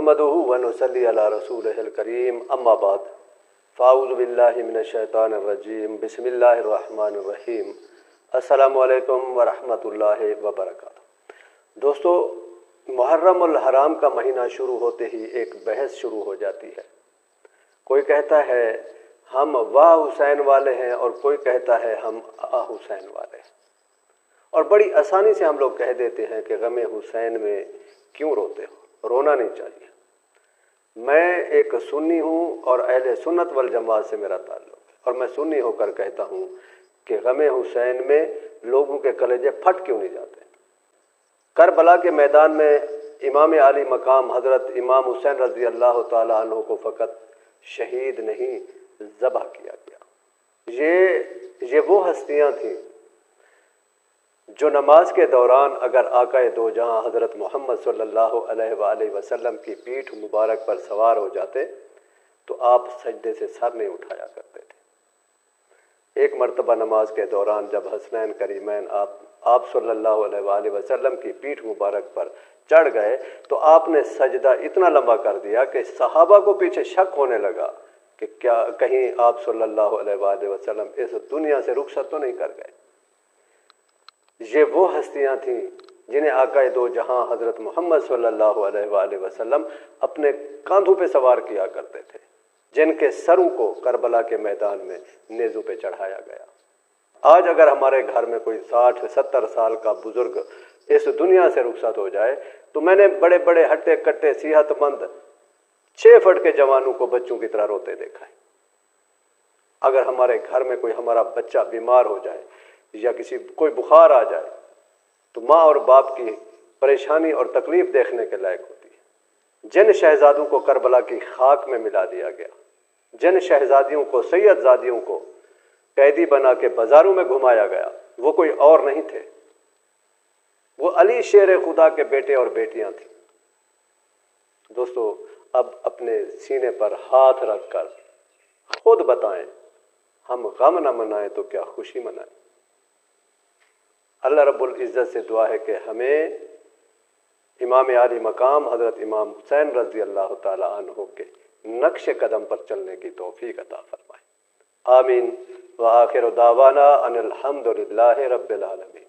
नहमदुहु व नुसल्ली अला रसूलिहिल करीम अम्मा बाद फ़ाऊज़ु बिल्लाहि मिनश शैतानिर रजीम बिस्मिल्लाहिर रहमानिर रहीम अस्सलामु अलैकुम व रहमतुल्लाहि व बरकातुहू। दोस्तों, मुहर्रमुल हराम का महीना शुरू होते ही एक बहस शुरू हो जाती है। कोई कहता है हम वाह हुसैन वाले हैं और कोई कहता है हम आ हुसैन वाले हैं, और बड़ी आसानी से हम लोग कह देते हैं कि गमे हुसैन में क्यों रोते हो, रोना नहीं चाहिए। मैं एक सुन्नी हूँ और अहले सुन्नत वल जमात से मेरा ताल्लुक़ है, और मैं सुन्नी होकर कहता हूँ कि गमे हुसैन में लोगों के कलेजे फट क्यों नहीं जाते। करबला के मैदान में इमाम आली मकाम हज़रत इमाम हुसैन रज़ी अल्लाह ताला अन्हु को फ़कत शहीद नहीं ज़बह किया गया। ये वो हस्तियाँ थीं जो नमाज के दौरान अगर आकाए दो जहां हज़रत मोहम्मद सल्लल्लाहु अलैहि वसल्लम की पीठ मुबारक पर सवार हो जाते तो आप सजदे से सर नहीं उठाया करते थे। एक मर्तबा नमाज के दौरान जब हसनैन करीमैन आप सल्लल्लाहु अलैहि वसल्लम की पीठ मुबारक पर चढ़ गए तो आपने सजदा इतना लंबा कर दिया कि सहाबा को पीछे शक होने लगा कि क्या कहीं आप सल्लल्लाहु अलैहि वसल्लम इस दुनिया से रुखसत तो नहीं कर गए। ये वो हस्तियाँ थीं जिन्हें आकाए दो जहां हज़रत मोहम्मद सल्लल्लाहु अलैहि वसल्लम अपने कांधों पे सवार किया करते थे, जिनके सरों को करबला के मैदान में नेज़ों पे चढ़ाया गया। आज अगर हमारे घर में कोई 60-70 साल का बुजुर्ग इस दुनिया से रुखसत हो जाए तो मैंने बड़े बड़े हट्टे कट्टे सेहतमंद 6 फुट के जवानों को बच्चों की तरह रोते देखा है। अगर हमारे घर में कोई हमारा बच्चा बीमार हो जाए या कोई बुखार आ जाए तो माँ और बाप की परेशानी और तकलीफ देखने के लायक होती है। जिन शहजादों को करबला की खाक में मिला दिया गया, जिन शहजादियों को सैयदजादियों को कैदी बना के बाजारों में घुमाया गया, वो कोई और नहीं थे, वो अली शेर खुदा के बेटे और बेटियां थीं। दोस्तों, अब अपने सीने पर हाथ रखकर खुद बताएं, हम गम न मनाएं तो क्या खुशी मनाएं। अल्लाह रब्बुल इज़्ज़त से दुआ है कि हमें इमाम आली मकाम हज़रत इमाम हुसैन रज़ी अल्लाह ताला अन्हु के नक्श कदम पर चलने की तौफीक अता फरमाए। आमीन व आखिर दावाना अनिल हम्दुलिल्लाहि रब्बिल आलमीन।